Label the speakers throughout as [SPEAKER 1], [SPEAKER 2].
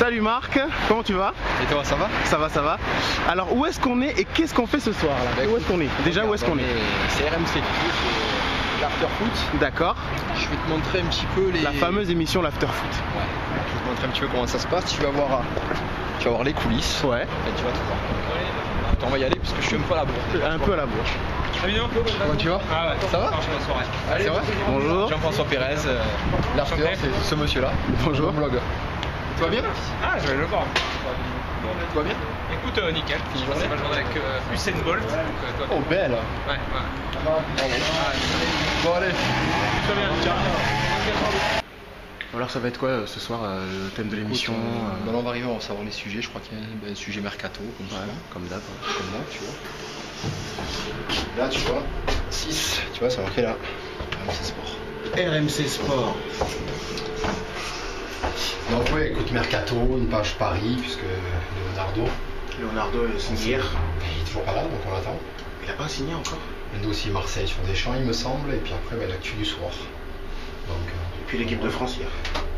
[SPEAKER 1] Salut Marc, comment tu vas?
[SPEAKER 2] Et toi, ça va?
[SPEAKER 1] Ça va, ça va. Alors où est-ce qu'on est et qu'est-ce qu'on fait ce soir là?
[SPEAKER 2] Bah,
[SPEAKER 1] où est-ce qu'on est? Déjà où est-ce qu'on est?
[SPEAKER 2] C'est RMC, c'est l'after foot.
[SPEAKER 1] D'accord.
[SPEAKER 2] Je vais te montrer un petit peu
[SPEAKER 1] La fameuse émission l'after foot.
[SPEAKER 2] Ouais. Je vais te montrer un petit peu comment ça se passe. Tu vas voir les coulisses.
[SPEAKER 1] Ouais.
[SPEAKER 2] Et tu vas tout voir. Attends, on va y aller parce que je suis un peu à la bourre.
[SPEAKER 1] Un peu à la bourre.
[SPEAKER 2] Comment tu vas?
[SPEAKER 3] Ah ouais.
[SPEAKER 2] Ça va?
[SPEAKER 3] Allez,
[SPEAKER 2] c'est vrai?
[SPEAKER 1] Bonjour.
[SPEAKER 2] Jean-François Pérez, l'after, c'est ce monsieur-là.
[SPEAKER 1] Bonjour.
[SPEAKER 2] Mon blog. Tout va bien?
[SPEAKER 3] Ah, je vais le voir.
[SPEAKER 2] Tout va bien?
[SPEAKER 3] Écoute, nickel. Je passais ma journée avec Usain Bolt. Donc, toi,
[SPEAKER 2] Oh, belle!
[SPEAKER 3] ouais.
[SPEAKER 2] Bon, allez.
[SPEAKER 3] Très bien, tiens.
[SPEAKER 1] Alors ça va être quoi ce soir le thème de l'émission?
[SPEAKER 2] Là, on va arriver, on va savoir les sujets. Je crois qu'il y a un sujet mercato, comme ça.
[SPEAKER 1] Comme d'hab.
[SPEAKER 2] Comme là, tu vois. Là, tu vois, 6, tu vois, c'est marqué là. RMC Sport.
[SPEAKER 1] RMC Sport.
[SPEAKER 2] Donc, ouais, écoute, mercato, une page Paris, puisque
[SPEAKER 1] Leonardo est signé hier.
[SPEAKER 2] il est toujours pas là, donc on l'attend.
[SPEAKER 1] Il a pas signé encore.
[SPEAKER 2] Un dossier Marseille sur Deschamps, il me semble, et puis après, l'actu du soir. Donc,
[SPEAKER 1] Et puis l'équipe de France hier.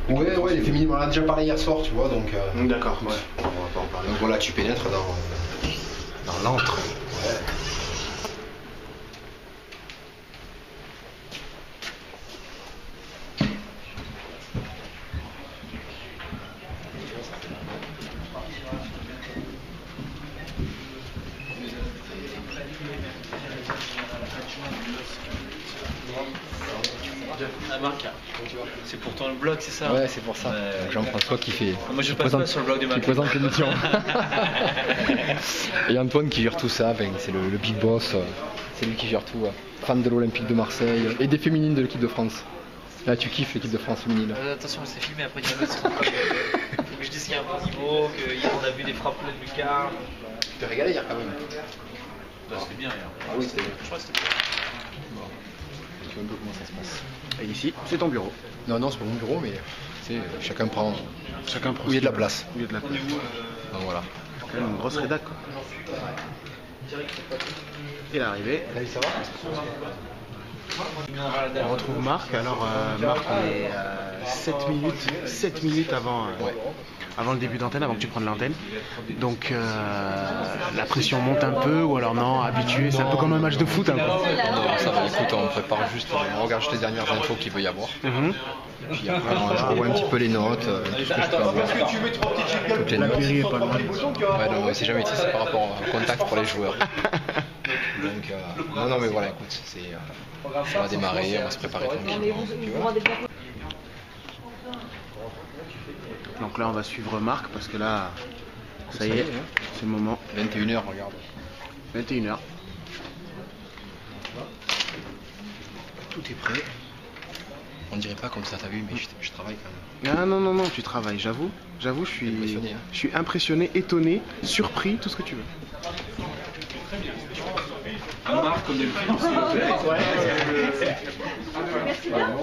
[SPEAKER 2] ouais, les féminines, on en a déjà parlé hier soir, tu vois, donc.
[SPEAKER 1] D'accord, ouais. On va pas en parler.
[SPEAKER 2] Donc voilà, tu pénètres dans l'antre. Ouais.
[SPEAKER 4] Ah Marc, c'est pour ton blog, c'est ça?
[SPEAKER 2] Ouais, c'est pour ça. Jean-François qui fait.
[SPEAKER 4] Moi je passe pas sur le blog de Marc.
[SPEAKER 2] Qui présente l'émission. Et Antoine qui gère tout ça, c'est le big boss, c'est lui qui gère tout. Fan de l'Olympique de Marseille et des féminines de l'équipe de France. Là tu kiffes l'équipe de France féminine.
[SPEAKER 4] Attention, c'est filmé après, il faut que je dise qu'il y a un bon niveau, qu'on a vu des frappes pleines de lucarnes.
[SPEAKER 2] Tu t'es régalé hier quand même.
[SPEAKER 4] C'était bien hier.
[SPEAKER 2] Ah oui, c'était bien.
[SPEAKER 4] Je crois que c'était bien.
[SPEAKER 2] Tu vois un peu comment ça se passe.
[SPEAKER 1] Et ici, c'est ton bureau.
[SPEAKER 2] Non, c'est pas mon bureau, mais tu sais, chacun prend
[SPEAKER 1] Chacun
[SPEAKER 2] où il y a de la place.
[SPEAKER 1] Où il y a de la place.
[SPEAKER 2] Donc voilà.
[SPEAKER 1] C'est quand même une grosse rédac quoi. Et l'arrivée.
[SPEAKER 2] Salut, ça va?
[SPEAKER 1] On retrouve Marc. Alors Marc, on est 7 minutes avant le début d'antenne, avant que tu prennes l'antenne. Donc la pression monte un peu, ou alors non, habitué, c'est un peu comme un match de foot. Hein,
[SPEAKER 2] Non, ça va, écoute, on prépare juste, on regarde juste les dernières infos qu'il peut y avoir. Et puis après, je revois un petit peu les notes, tout ce que je peux avoir. Toutes les notes.
[SPEAKER 1] Est pas loin.
[SPEAKER 2] Ouais, non, mais c'est jamais c'est par rapport au contact pour les joueurs. Donc, non, mais voilà, écoute, on va démarrer, on va se préparer tranquillement. Tu vois.
[SPEAKER 1] Donc là on va suivre Marc parce que là, ça y est, c'est le moment.
[SPEAKER 2] 21h, regarde.
[SPEAKER 1] 21h. Tout est prêt.
[SPEAKER 2] On dirait pas comme ça, t'as vu, mais je travaille quand même.
[SPEAKER 1] Ah non, tu travailles, j'avoue,
[SPEAKER 2] Impressionné, hein.
[SPEAKER 1] je suis impressionné, étonné, surpris, tout ce que tu veux.
[SPEAKER 3] Marc, comme d'habitude, s'il vous plaît.
[SPEAKER 5] Merci bien.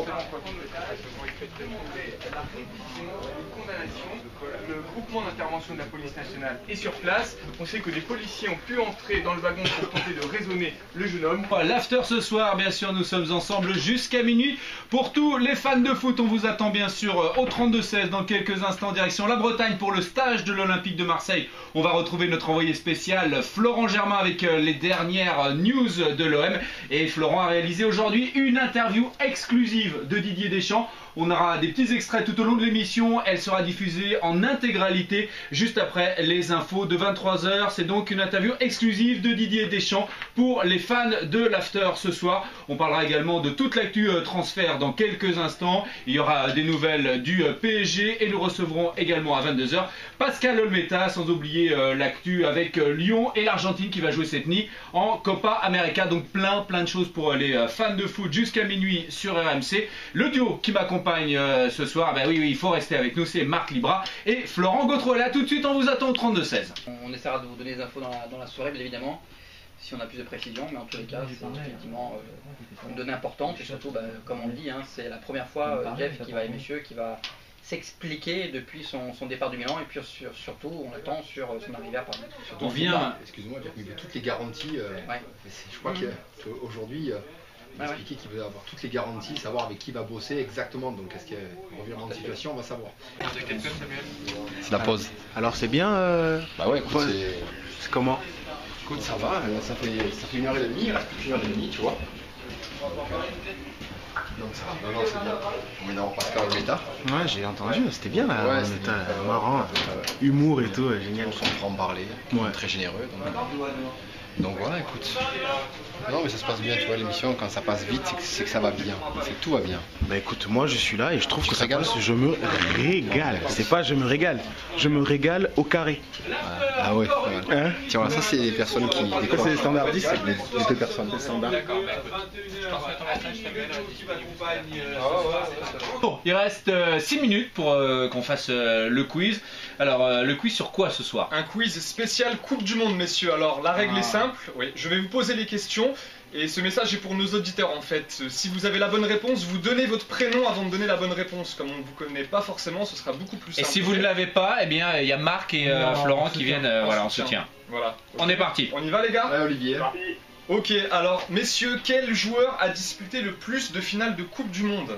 [SPEAKER 3] Le groupement d'intervention de la police nationale est sur place. On sait que des policiers ont pu entrer dans le wagon pour tenter de raisonner le jeune homme.
[SPEAKER 6] L'after ce soir, bien sûr, nous sommes ensemble jusqu'à minuit. Pour tous les fans de foot, on vous attend bien sûr au 32-16 dans quelques instants, direction la Bretagne pour le stage de l'Olympique de Marseille. On va retrouver notre envoyé spécial Florent Germain avec les dernières news de l'OM. Et Florent a réalisé aujourd'hui une interview exclusive de Didier Deschamps. On aura des petits extraits tout au long de l'émission. Elle sera diffusée en intégralité juste après les infos de 23 h. C'est donc une interview exclusive de Didier Deschamps pour les fans de l'After ce soir. On parlera également de toute l'actu transfert dans quelques instants. Il y aura des nouvelles du PSG et nous recevrons également à 22 h Pascal Olmeta, sans oublier l'actu avec Lyon et l'Argentine qui va jouer cette nuit en Copa América. Donc plein de choses pour les fans de foot jusqu'à minuit sur RMC. Le duo qui m'accompagne ce soir, oui, il faut rester avec nous, c'est Marc Libra et Florent Gautreau. Là tout de suite, on vous attend au 32-16.
[SPEAKER 7] On essaiera de vous donner des infos dans la soirée, bien évidemment, si on a plus de précision, mais en tous les cas, c'est effectivement une donnée importante et surtout, comme on le dit, c'est la première fois Jeff qui va, et messieurs, qui va s'expliquer depuis son départ du Milan et puis surtout on attend sur son arrivée à Paris.
[SPEAKER 6] On vient.
[SPEAKER 2] Excuse-moi, toutes les garanties. Je crois qu'aujourd'hui Il m'a expliqué qu'il veut avoir toutes les garanties, savoir avec qui il va bosser exactement. Donc est-ce qu'il y a un revirement de situation, on va savoir. C'est la pause.
[SPEAKER 1] Alors c'est bien.
[SPEAKER 2] Bah ouais, écoute,
[SPEAKER 1] C'est comment?
[SPEAKER 2] écoute, ça va, ça fait 1h30, il reste plus qu'1h30, tu vois. Donc ça va, non, c'est bien. On vient d'avoir Pascal au méta.
[SPEAKER 1] Ouais, j'ai entendu, c'était bien là.
[SPEAKER 2] Ouais,
[SPEAKER 1] on
[SPEAKER 2] c'était
[SPEAKER 1] était,
[SPEAKER 2] bien.
[SPEAKER 1] marrant, humour et tout, génial.
[SPEAKER 2] On s'en prend en parler,
[SPEAKER 1] Ouais.
[SPEAKER 2] très généreux. Donc voilà, écoute. Non mais ça se passe bien, tu vois, l'émission, quand ça passe vite, c'est que ça va bien, c'est que tout va bien.
[SPEAKER 1] Bah écoute, moi je suis là et je trouve que ça
[SPEAKER 2] régales
[SPEAKER 1] passe, je me régale. C'est pas je me régale, je me régale au carré.
[SPEAKER 2] Ah ouais, pas mal.
[SPEAKER 1] Hein?
[SPEAKER 2] Tiens, voilà, ça c'est les personnes qui
[SPEAKER 1] Ça,
[SPEAKER 2] décrochent.
[SPEAKER 1] c'est les standards 10, c'est
[SPEAKER 2] les deux personnes.
[SPEAKER 1] les standards.
[SPEAKER 6] Bon, il reste 6 minutes pour qu'on fasse le quiz. Alors, le quiz sur quoi ce soir?
[SPEAKER 3] Un quiz spécial Coupe du Monde, messieurs. Alors, la règle est simple. Oui, je vais vous poser les questions. Et ce message est pour nos auditeurs en fait. Si vous avez la bonne réponse, vous donnez votre prénom avant de donner la bonne réponse. Comme on ne vous connaît pas forcément, ce sera beaucoup plus
[SPEAKER 6] Et
[SPEAKER 3] simple.
[SPEAKER 6] si vous ne l'avez pas, eh bien, il y a Marc et Florent qui viennent voilà, en soutien.
[SPEAKER 3] Voilà.
[SPEAKER 6] On est parti.
[SPEAKER 3] On y va les gars?
[SPEAKER 2] Ouais, Olivier.
[SPEAKER 3] Ok, alors messieurs, quel joueur a disputé le plus de finales de Coupe du Monde?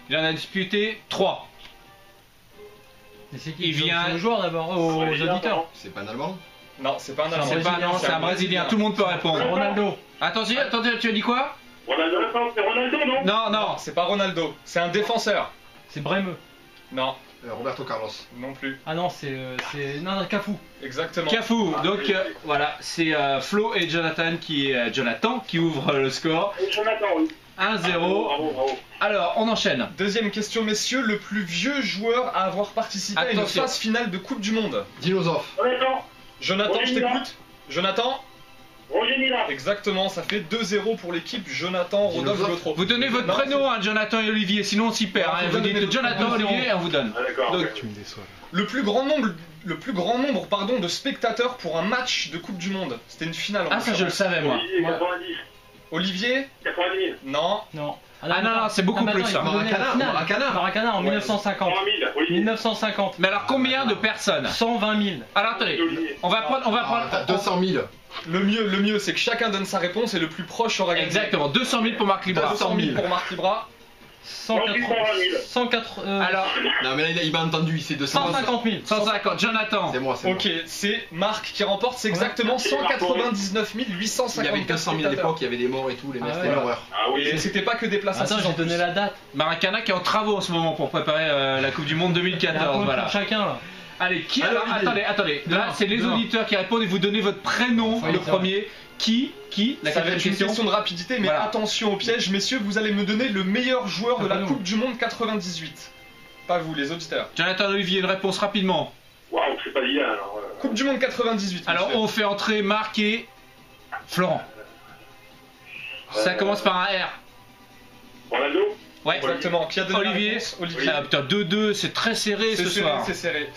[SPEAKER 6] Il en a disputé 3. Il vient.
[SPEAKER 5] aux joueurs d'abord, aux auditeurs.
[SPEAKER 2] C'est pas un Allemand?
[SPEAKER 3] Non, c'est pas un Allemand.
[SPEAKER 6] C'est pas, non, c'est un Brésilien. Tout le monde peut répondre.
[SPEAKER 5] Ronaldo.
[SPEAKER 6] Attention, attendez, tu as dit quoi?
[SPEAKER 8] Ronaldo, c'est Ronaldo, non?
[SPEAKER 6] Non, non.
[SPEAKER 3] Non, c'est pas Ronaldo. C'est un défenseur.
[SPEAKER 5] C'est Bremeux.
[SPEAKER 3] Non,
[SPEAKER 2] Roberto Carlos.
[SPEAKER 3] non plus.
[SPEAKER 5] Ah non, c'est non, Cafu.
[SPEAKER 3] Exactement.
[SPEAKER 6] Cafou. Donc voilà, c'est Flo et Jonathan qui ouvrent le score.
[SPEAKER 8] Jonathan, oui.
[SPEAKER 6] 1-0.
[SPEAKER 8] Bravo.
[SPEAKER 6] Alors, on enchaîne.
[SPEAKER 3] Deuxième question, messieurs. Le plus vieux joueur à avoir participé à une
[SPEAKER 6] Attention.
[SPEAKER 3] phase finale de Coupe du Monde?
[SPEAKER 2] Dinosaure.
[SPEAKER 3] Jonathan, je t'écoute. Jonathan?
[SPEAKER 8] Roger Mila.
[SPEAKER 3] Exactement, ça fait 2-0 pour l'équipe Jonathan, Rodolphe,
[SPEAKER 2] Dinosaure.
[SPEAKER 3] Gautreau.
[SPEAKER 6] Vous donnez votre
[SPEAKER 3] Non,
[SPEAKER 6] prénom, hein, Jonathan et Olivier, sinon on s'y perd.
[SPEAKER 3] Non,
[SPEAKER 6] Hein.
[SPEAKER 3] faut
[SPEAKER 6] Vous
[SPEAKER 3] donner
[SPEAKER 6] dites
[SPEAKER 3] votre
[SPEAKER 6] Jonathan,
[SPEAKER 3] prénom.
[SPEAKER 6] Olivier et on vous donne.
[SPEAKER 8] Ah, d'accord.
[SPEAKER 6] Donc,
[SPEAKER 8] ok.
[SPEAKER 1] Tu me déçois.
[SPEAKER 3] Le plus grand nombre pardon, de spectateurs pour un match de Coupe du Monde. C'était une finale. en
[SPEAKER 6] Ah, ça je le
[SPEAKER 3] l'occurrence.
[SPEAKER 6] savais moi.
[SPEAKER 8] Olivier, 90.
[SPEAKER 3] Olivier?
[SPEAKER 8] 90 000.
[SPEAKER 3] Non.
[SPEAKER 5] Non.
[SPEAKER 6] Ah non, non, c'est beaucoup
[SPEAKER 5] mais
[SPEAKER 6] plus,
[SPEAKER 5] attends,
[SPEAKER 6] ça.
[SPEAKER 5] il faut donner la
[SPEAKER 2] Maracana,
[SPEAKER 5] finale.
[SPEAKER 2] Maracana.
[SPEAKER 5] Maracana en 1950.
[SPEAKER 8] 100 000. Olivier.
[SPEAKER 5] 1950.
[SPEAKER 6] Mais alors combien de personnes?
[SPEAKER 5] 120 000.
[SPEAKER 6] Alors attendez, on va prendre.
[SPEAKER 2] T'as 200 000.
[SPEAKER 3] Le mieux, c'est que chacun donne sa réponse et le plus proche aura gagné.
[SPEAKER 6] Exactement, 200 000 pour Marc Libra.
[SPEAKER 3] 200 000 pour Marc Libra.
[SPEAKER 5] 180
[SPEAKER 6] Alors,
[SPEAKER 2] Non mais là il m'a entendu, c'est 200 000.
[SPEAKER 5] 150 000.
[SPEAKER 6] 150, Jonathan.
[SPEAKER 2] C'est moi, c'est moi.
[SPEAKER 3] Ok, c'est Marc qui remporte, c'est exactement 199 850.
[SPEAKER 2] Il y avait 200 000 à l'époque, il y avait des morts et tout, les mecs,
[SPEAKER 5] Ah
[SPEAKER 2] c'était
[SPEAKER 5] ouais.
[SPEAKER 2] l'horreur.
[SPEAKER 8] Ah oui.
[SPEAKER 3] Et c'était pas que des places
[SPEAKER 5] Attends,
[SPEAKER 3] assises en
[SPEAKER 5] j'ai donné
[SPEAKER 3] plus.
[SPEAKER 5] la date.
[SPEAKER 6] Maracana qui est en travaux en ce moment pour préparer la Coupe du Monde
[SPEAKER 5] Il y a un
[SPEAKER 6] 2014.
[SPEAKER 5] point
[SPEAKER 6] Voilà.
[SPEAKER 5] pour chacun là.
[SPEAKER 6] Allez, qui
[SPEAKER 2] Alors,
[SPEAKER 6] alors,
[SPEAKER 2] Olivier.
[SPEAKER 6] attendez. Là,
[SPEAKER 5] Dehors,
[SPEAKER 6] c'est les
[SPEAKER 5] dehors.
[SPEAKER 6] auditeurs qui répondent et vous donnez votre prénom,
[SPEAKER 5] Oui,
[SPEAKER 6] le
[SPEAKER 5] c'est
[SPEAKER 6] premier. Qui La
[SPEAKER 3] Ça va
[SPEAKER 6] quatrième
[SPEAKER 3] être une
[SPEAKER 6] question.
[SPEAKER 3] question de rapidité, mais
[SPEAKER 6] Voilà.
[SPEAKER 3] attention au piège, messieurs, vous allez me donner le meilleur joueur de la
[SPEAKER 5] Prénom.
[SPEAKER 3] Coupe du Monde 98. Pas vous, les auditeurs.
[SPEAKER 6] Jonathan Olivier, une réponse rapidement.
[SPEAKER 8] Waouh, c'est pas d'hier alors.
[SPEAKER 3] Coupe du Monde 98.
[SPEAKER 6] Alors,
[SPEAKER 3] monsieur.
[SPEAKER 6] on fait entrer Marc et Florent. Ça commence par un R.
[SPEAKER 8] Ronaldo.
[SPEAKER 6] Ouais.
[SPEAKER 3] Exactement. Qui a donné la
[SPEAKER 6] Olivier.
[SPEAKER 3] réponse Olivier.
[SPEAKER 6] Ah putain, 2-2, c'est très serré
[SPEAKER 3] C'est
[SPEAKER 6] ce
[SPEAKER 3] serré,
[SPEAKER 6] soir.
[SPEAKER 3] c'est serré.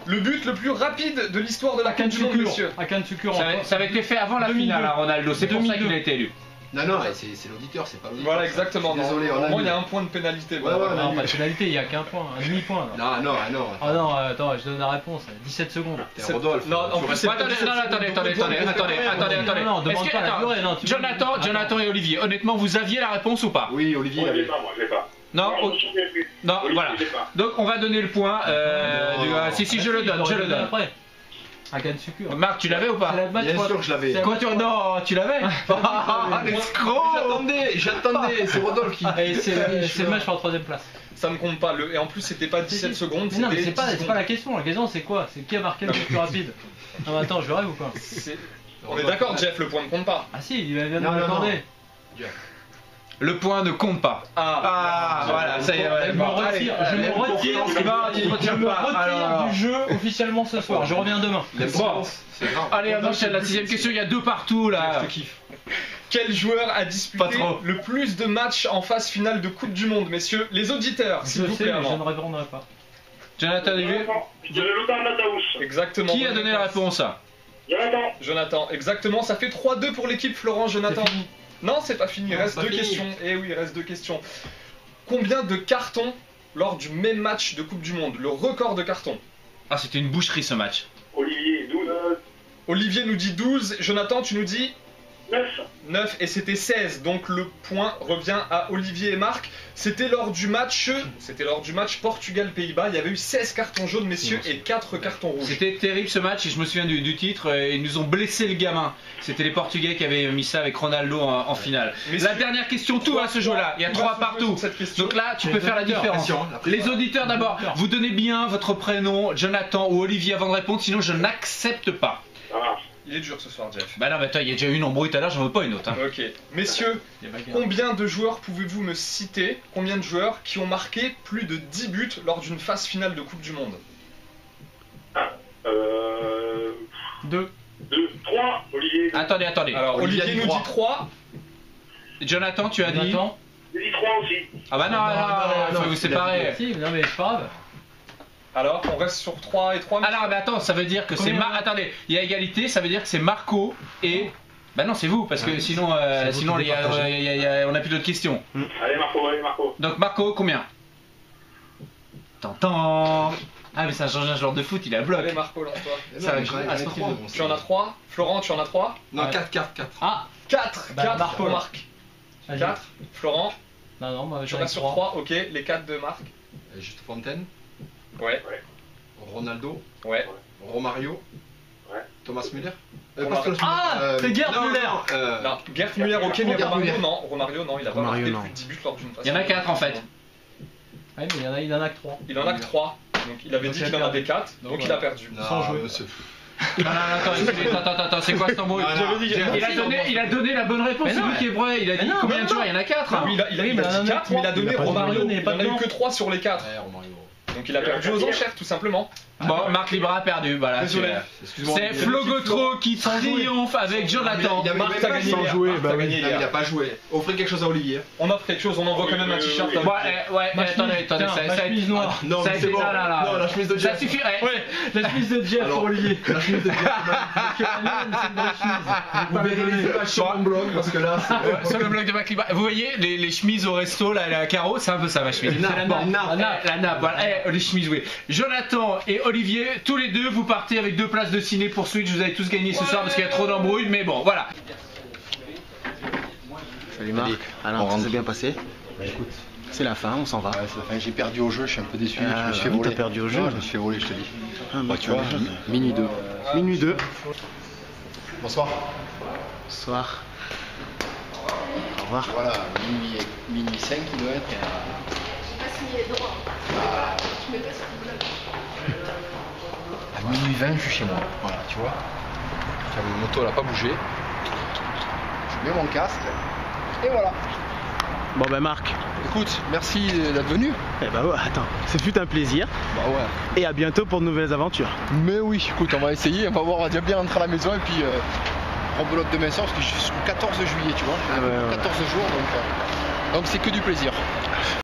[SPEAKER 3] Le but le plus rapide de l'histoire de la
[SPEAKER 5] Akan
[SPEAKER 3] Coupe du Monde,
[SPEAKER 5] Sukur.
[SPEAKER 3] messieurs.
[SPEAKER 5] Akan Sukur.
[SPEAKER 6] Ça avait été fait avant la
[SPEAKER 5] 2002.
[SPEAKER 6] finale, hein, Ronaldo. C'est pour ça
[SPEAKER 5] 2002.
[SPEAKER 6] qu'il a été élu.
[SPEAKER 2] Non, non, c'est l'auditeur, c'est pas l'auditeur.
[SPEAKER 3] Voilà, exactement.
[SPEAKER 2] Je suis désolé, on a
[SPEAKER 3] Normalement, il y a
[SPEAKER 2] mis.
[SPEAKER 3] un point de pénalité.
[SPEAKER 2] Ouais,
[SPEAKER 3] voilà.
[SPEAKER 2] ouais,
[SPEAKER 5] Non,
[SPEAKER 2] on a
[SPEAKER 5] pas
[SPEAKER 2] mis.
[SPEAKER 5] de pénalité, il n'y a qu'un point, un demi-point. là.
[SPEAKER 2] Non, non, non.
[SPEAKER 5] Ah non, attends, je donne la réponse. 17 secondes.
[SPEAKER 2] T'es Rodolphe.
[SPEAKER 3] Non, en plus, c'est
[SPEAKER 6] Ouais, attendez, non, attendez.
[SPEAKER 5] Non, demande
[SPEAKER 6] Est-ce que-
[SPEAKER 5] pas la
[SPEAKER 6] attends,
[SPEAKER 5] durée, non, tu-
[SPEAKER 6] Jonathan et Olivier, honnêtement, vous aviez la réponse ou pas?
[SPEAKER 2] Oui, Olivier, il
[SPEAKER 8] Je l'ai
[SPEAKER 2] avait.
[SPEAKER 8] pas, moi, je l'ai pas.
[SPEAKER 6] Non,
[SPEAKER 8] je me souviens plus.
[SPEAKER 6] non,
[SPEAKER 8] Olivier,
[SPEAKER 6] voilà.
[SPEAKER 8] je l'ai pas.
[SPEAKER 6] Donc on va donner le point. Si, je le donne, je le donne.
[SPEAKER 5] Après. Akan Sukur.
[SPEAKER 6] Marc, tu l'avais ou pas?
[SPEAKER 5] C'est la match
[SPEAKER 2] Bien
[SPEAKER 5] quoi.
[SPEAKER 2] sûr que je l'avais.
[SPEAKER 5] C'est la
[SPEAKER 6] Quoi,
[SPEAKER 5] match-
[SPEAKER 6] non, tu l'avais? Ah, l'escroc!
[SPEAKER 2] J'attendais, c'est Rodolphe qui.
[SPEAKER 5] Et c'est le match pour la troisième place.
[SPEAKER 3] Ça ne compte pas. Et en plus, c'était pas 17 secondes.
[SPEAKER 5] Mais non, mais
[SPEAKER 3] c'était
[SPEAKER 5] c'est pas,
[SPEAKER 3] 10
[SPEAKER 5] c'est
[SPEAKER 3] secondes.
[SPEAKER 5] pas la question. La question c'est quoi? C'est qui a marqué le plus rapide? Non, mais attends, je le rêve ou quoi?
[SPEAKER 3] On est d'accord, Jeff, le point ne compte pas.
[SPEAKER 5] Ah si, il vient de
[SPEAKER 2] Non,
[SPEAKER 5] me
[SPEAKER 2] non,
[SPEAKER 5] l'accorder.
[SPEAKER 6] Le point ne compte pas.
[SPEAKER 3] Ah,
[SPEAKER 6] Voilà, ça y est, ouais,
[SPEAKER 5] Je me
[SPEAKER 6] bon,
[SPEAKER 5] retire,
[SPEAKER 6] allez,
[SPEAKER 5] je me
[SPEAKER 6] allez,
[SPEAKER 5] retire,
[SPEAKER 6] non, tu te
[SPEAKER 5] je
[SPEAKER 6] retires
[SPEAKER 5] me
[SPEAKER 6] pas.
[SPEAKER 5] retire
[SPEAKER 6] Alors,
[SPEAKER 5] du jeu officiellement ce soir. Je reviens demain.
[SPEAKER 6] bon,
[SPEAKER 2] C'est grave.
[SPEAKER 6] allez, on enchaîne la sixième question. Il y a 2 partout là.
[SPEAKER 2] Je te kiffe.
[SPEAKER 3] Quel joueur a disputé
[SPEAKER 6] Pas trop.
[SPEAKER 3] le plus de matchs en phase finale de Coupe du Monde, messieurs? Les auditeurs, s'il
[SPEAKER 5] Je
[SPEAKER 3] vous
[SPEAKER 5] sais,
[SPEAKER 3] plaît,
[SPEAKER 5] mais je
[SPEAKER 3] avant.
[SPEAKER 5] ne répondrai pas.
[SPEAKER 6] Jonathan Olivier,
[SPEAKER 8] Je donne Lothar Matthäus.
[SPEAKER 3] Exactement.
[SPEAKER 6] qui a
[SPEAKER 3] bonne
[SPEAKER 6] donné la réponse?
[SPEAKER 8] Jonathan.
[SPEAKER 3] Jonathan, exactement. Ça fait 3-2 pour l'équipe Florent, Jonathan.
[SPEAKER 5] C'est fini.
[SPEAKER 3] Non, c'est pas fini. Il
[SPEAKER 2] Non,
[SPEAKER 3] reste
[SPEAKER 2] c'est pas
[SPEAKER 3] 2
[SPEAKER 2] fini.
[SPEAKER 3] questions. Eh oui, il reste 2 questions. Combien de cartons lors du même match de Coupe du Monde? Le record de cartons.
[SPEAKER 6] Ah, c'était une boucherie ce match.
[SPEAKER 8] Olivier, 12.
[SPEAKER 3] Olivier nous dit 12. Jonathan, tu nous dis
[SPEAKER 8] 9.
[SPEAKER 3] 9 et c'était 16, donc le point revient à Olivier et Marc. C'était lors du match Portugal-Pays-Bas. Il y avait eu 16 cartons jaunes, messieurs, et 4 cartons rouges.
[SPEAKER 6] C'était terrible ce match et je me souviens du titre. Ils nous ont blessé le gamin. C'était les Portugais qui avaient mis ça avec Ronaldo en finale. La dernière question, tout à ce jeu-là. Il y a 3 partout. Donc là, tu peux faire la différence. Les auditeurs d'abord, vous donnez bien votre prénom, Jonathan ou Olivier avant de répondre, sinon je n'accepte pas.
[SPEAKER 3] Il est dur ce soir, Jeff.
[SPEAKER 6] Bah non, mais attends, il y a déjà eu une embrouille tout à l'heure, j'en veux pas une autre. Hein.
[SPEAKER 3] Ok. Messieurs, combien de joueurs pouvez-vous me citer, combien de joueurs qui ont marqué plus de 10 buts lors d'une phase finale de Coupe du Monde?
[SPEAKER 5] 2.
[SPEAKER 8] 3, Olivier.
[SPEAKER 6] Attendez.
[SPEAKER 3] Alors, Olivier nous dit 3.
[SPEAKER 6] Jonathan, tu as dit
[SPEAKER 5] Jonathan.
[SPEAKER 8] J'ai dit 3 aussi.
[SPEAKER 6] Ah bah non, il faut vous séparer.
[SPEAKER 5] Si, non mais c'est pas grave.
[SPEAKER 3] Alors, on reste sur 3 et 3.
[SPEAKER 6] Alors, mais attends, ça veut dire que c'est... Attendez, il y a égalité, ça veut dire que c'est Marco et... Bah non, c'est vous, parce que sinon, on n'a plus d'autres questions.
[SPEAKER 8] Allez, Marco.
[SPEAKER 6] Donc Marco, combien? Tant. Ah mais ça change un joueur de foot, il est à bloc.
[SPEAKER 3] Allez, Marco, lance-toi.
[SPEAKER 6] Ça va
[SPEAKER 3] Tu en as 3. Florent, tu en as 3.
[SPEAKER 2] Non, 4.
[SPEAKER 5] Ah
[SPEAKER 3] 4.
[SPEAKER 5] Bah,
[SPEAKER 3] 4
[SPEAKER 5] Marco,
[SPEAKER 3] pour
[SPEAKER 5] là.
[SPEAKER 3] Marc.
[SPEAKER 5] Vas-y.
[SPEAKER 3] 4. Florent,
[SPEAKER 5] Non, moi
[SPEAKER 3] tu
[SPEAKER 5] j'en ai
[SPEAKER 3] restes sur 3. Ok, les 4 de Marc.
[SPEAKER 2] Juste Fontaine,
[SPEAKER 3] Ouais.
[SPEAKER 2] Ronaldo,
[SPEAKER 3] Ouais.
[SPEAKER 2] Romario,
[SPEAKER 8] Ouais.
[SPEAKER 2] Thomas Müller.
[SPEAKER 5] Ah, c'est Gerd Müller.
[SPEAKER 3] Non, Gerd Müller, ok, mais
[SPEAKER 2] Gerd
[SPEAKER 3] Romario,
[SPEAKER 2] Müller.
[SPEAKER 3] non. Romario, non, il a pas
[SPEAKER 1] Romario,
[SPEAKER 3] marqué
[SPEAKER 1] non.
[SPEAKER 3] plus de 10 buts lors d'une phase.
[SPEAKER 6] Il y en a 4 en fait.
[SPEAKER 5] Ouais, mais il en a que 3.
[SPEAKER 3] Il en a que 3. Donc il avait
[SPEAKER 5] Donc,
[SPEAKER 3] dit
[SPEAKER 5] il a
[SPEAKER 3] qu'il en
[SPEAKER 5] perdu.
[SPEAKER 3] avait 4, donc il a perdu.
[SPEAKER 5] Sans jouer.
[SPEAKER 6] Non, attends, c'est quoi cet embrouille? Il a donné la bonne réponse, c'est lui qui est vrai. Il a dit combien de joueurs? Il y en a 4.
[SPEAKER 3] Oui, il a dit 4, mais il a donné Romario. Il
[SPEAKER 5] pas
[SPEAKER 3] en a eu que 3 sur les 4. Donc il a perdu aux enchères, tout simplement.
[SPEAKER 6] Bon, Marc Libra a perdu, voilà.
[SPEAKER 3] Désolé.
[SPEAKER 6] C'est Flogotro qui triomphe avec Jonathan.
[SPEAKER 3] Marc, t'as gagné hier. T'as gagné
[SPEAKER 2] Il
[SPEAKER 3] hier.
[SPEAKER 2] n'a pas joué. Offrez quelque chose à Olivier.
[SPEAKER 3] On offre quelque chose, on envoie quand même un t-shirt.
[SPEAKER 6] Ouais, attendez,
[SPEAKER 5] Ma chemise noire.
[SPEAKER 2] Non, mais c'est bon. Non, la chemise de
[SPEAKER 6] Ça
[SPEAKER 2] Jeff.
[SPEAKER 6] suffit.
[SPEAKER 5] Ouais, la chemise de Jeff pour Olivier.
[SPEAKER 2] La chemise de Jeff.
[SPEAKER 5] Parce que la mienne, c'est une vraie chemise.
[SPEAKER 2] Vous vérifiez pas sur mon blog parce que là, c'est...
[SPEAKER 6] Sur le blog de Marc Libra. Vous voyez les chemises au resto, là, la carreau, c'est un peu ça ma chemise.
[SPEAKER 5] C'est la nappe.
[SPEAKER 6] Voilà, les chemises, oui. Jonathan et Olivier, tous les deux, vous partez avec 2 places de ciné pour Switch. Vous allez tous gagner ce soir parce qu'il y a trop d'embrouilles, mais bon, voilà.
[SPEAKER 1] Salut Marc. Alors, ça s'est bien passé.
[SPEAKER 2] Écoute,
[SPEAKER 1] C'est la fin, on s'en va.
[SPEAKER 2] ouais, c'est la fin. J'ai perdu au jeu, je suis un peu déçu.
[SPEAKER 1] Ah,
[SPEAKER 2] je me suis fait
[SPEAKER 1] oui,
[SPEAKER 2] voler.
[SPEAKER 1] t'as perdu au jeu.
[SPEAKER 2] Non, je me suis fait voler, je te dis.
[SPEAKER 1] Ah, bah,
[SPEAKER 2] Tu vois, minuit 2.
[SPEAKER 1] Minuit 2.
[SPEAKER 2] Bonsoir.
[SPEAKER 1] Soir. Au revoir.
[SPEAKER 2] Voilà, minuit 5 il doit être. À minuit 20, je suis chez moi. Voilà, tu vois. Mon moto, elle n'a pas bougé. Je mets mon casque. Et voilà.
[SPEAKER 1] Bon ben Marc.
[SPEAKER 2] Écoute, merci d'être venu.
[SPEAKER 1] Eh ben ouais, attends, ce fut un plaisir.
[SPEAKER 2] Bah ouais.
[SPEAKER 1] Et à bientôt pour de nouvelles aventures.
[SPEAKER 2] Mais oui, écoute, on va essayer. On va voir, on va déjà bien rentrer à la maison et puis rebelote demain soir parce que je suis jusqu'au 14 juillet, tu vois.
[SPEAKER 1] Ah ouais, ouais.
[SPEAKER 2] 14 jours, donc c'est que du plaisir.